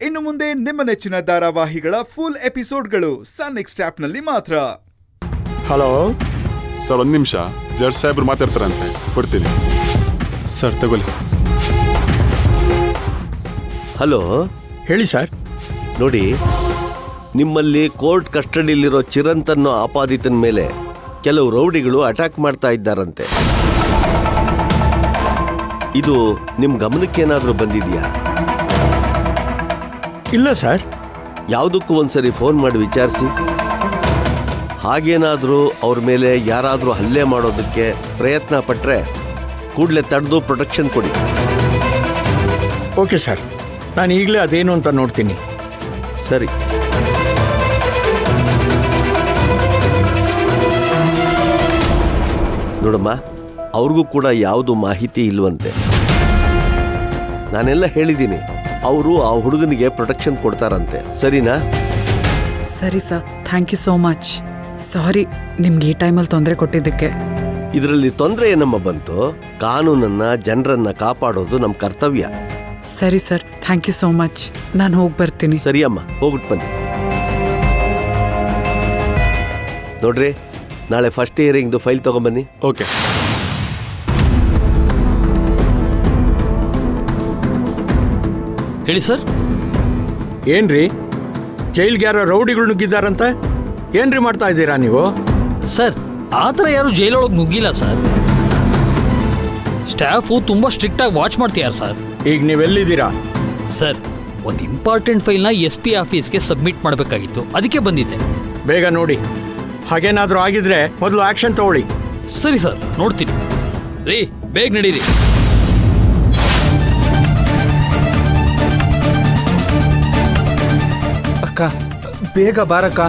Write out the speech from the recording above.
ಇನ್ನು ಮುಂದೆ ನಿಮ್ಮ ನೆಚ್ಚಿನ ಧಾರಾವಾಹಿಗಳ ಫುಲ್ ಎಪಿಸೋಡ್ಗಳು ಸನ್ ನೆಕ್ಸ್ಟ್ ಆಪ್ನಲ್ಲಿ ಮಾತ್ರ. ಹಲೋ ಸರ್, 1 ನಿಮಿಷ. ಜಡ್ಜ್ ಸಾಹೇಬ್ರು ಮಾತಾಡ್ತಾರಂತೆ, ಕೊಡ್ತೀನಿ. ಸರ್ ತಗೊಳ್ಳಿ. ಹಲೋ, ಹೇಳಿ ಸರ್. ನೋಡಿ, ನಿಮ್ಮಲ್ಲಿ ಕೋರ್ಟ್ ಕಸ್ಟಡಿಯಲ್ಲಿರೋ ಚಿರಂತ್ ಅನ್ನೋ ಆಪಾದಿತನ ಮೇಲೆ ಕೆಲವು ರೌಡಿಗಳು ಅಟ್ಯಾಕ್ ಮಾಡ್ತಾ ಇದ್ದಾರಂತೆ. ಇದು ನಿಮ್ಮ ಗಮನಕ್ಕೇನಾದರೂ ಬಂದಿದೆಯಾ? ಇಲ್ಲ ಸರ್. ಯಾವುದಕ್ಕೂ ಒಂದ್ಸರಿ ಫೋನ್ ಮಾಡಿ ವಿಚಾರಿಸಿ. ಹಾಗೇನಾದರೂ ಅವ್ರ ಮೇಲೆ ಯಾರಾದರೂ ಹಲ್ಲೆ ಮಾಡೋದಕ್ಕೆ ಪ್ರಯತ್ನ ಪಟ್ಟರೆ ಕೂಡಲೇ ತಡೆದು ಪ್ರೊಟೆಕ್ಷನ್ ಕೊಡಿ. ಓಕೆ ಸರ್, ನಾನು ಈಗಲೇ ಅದೇನು ಅಂತ ನೋಡ್ತೀನಿ. ಸರಿ. ನೋಡಮ್ಮ, ಅವ್ರಿಗೂ ಕೂಡ ಯಾವುದು ಮಾಹಿತಿ ಇಲ್ವಂತೆ. ನಾನೆಲ್ಲ ಹೇಳಿದ್ದೀನಿ. ಅವರು ಆ ಹುಡುಗನಿಗೆ ಪ್ರೊಟೆಕ್ಷನ್ ಕೊಡ್ತಾರಂತೆ. ಸರಿನಾ? ಸರಿ sir, thank you so much. Sorry ನಿಮ್ಗೆ ಈ ಟೈಮಲ್ಲಿ ತೊಂದರೆ ಕೊಟ್ಟಿದ್ದಕ್ಕೆ. ಇದರಲ್ಲಿ ತೊಂದರೆ ಏನಮ್ಮ ಬಂತು? ಕಾನೂನನ್ನ, ಜನರನ್ನ ಕಾಪಾಡೋದು ನಮ್ಮ ಕರ್ತವ್ಯ. ಸರಿ sir, thank you so much. ನಾನು ಹೋಗಿ ಬರ್ತೀನಿ. ಸರಿ ಅಮ್ಮ, ಹೋಗ್ಬಿಟ್ಟು ಬನ್ನಿ. ನೋಡ್ರಿ, ನಾಳೆ ಫಸ್ಟ್ ಹಿಯರಿಂಗ್ದು ಫೈಲ್ ತಗೊಂಬನ್ನಿ. ಓಕೆ. ಹೇಳಿ ಸರ್. ಏನ್ರಿ, ಜೈಲ್ಗೆ ಯಾರೋ ರೌಡಿಗಳು ನುಗ್ಗಿದ್ದಾರಂತ? ಏನ್ರಿ ಮಾಡ್ತಾ ಇದ್ದೀರಾ ನೀವು? ಸರ್, ಆ ಥರ ಯಾರು ಜೈಲೊಳಗೆ ನುಗ್ಗಿಲ್ಲ ಸರ್. ಸ್ಟಾಫು ತುಂಬ ಸ್ಟ್ರಿಕ್ಟಾಗಿ ವಾಚ್ ಮಾಡ್ತೀಯಾರ ಸರ್. ಈಗ ನೀವೆಲ್ಲಿದ್ದೀರಾ? ಸರ್, ಒಂದು ಇಂಪಾರ್ಟೆಂಟ್ ಫೈಲ್ನ SP ಆಫೀಸ್ಗೆ ಸಬ್ಮಿಟ್ ಮಾಡಬೇಕಾಗಿತ್ತು, ಅದಕ್ಕೆ ಬಂದಿದ್ದೆ. ಬೇಗ ನೋಡಿ. ಹಾಗೇನಾದರೂ ಆಗಿದ್ರೆ ಮೊದಲು ಆಕ್ಷನ್ ತಗೊಳ್ಳಿ. ಸರಿ ಸರ್, ನೋಡ್ತೀನಿ. ರೀ, ಬೇಗ ನಡೀರಿ. ಅಕ್ಕ, ಬೇಗ ಬಾರಕ್ಕ.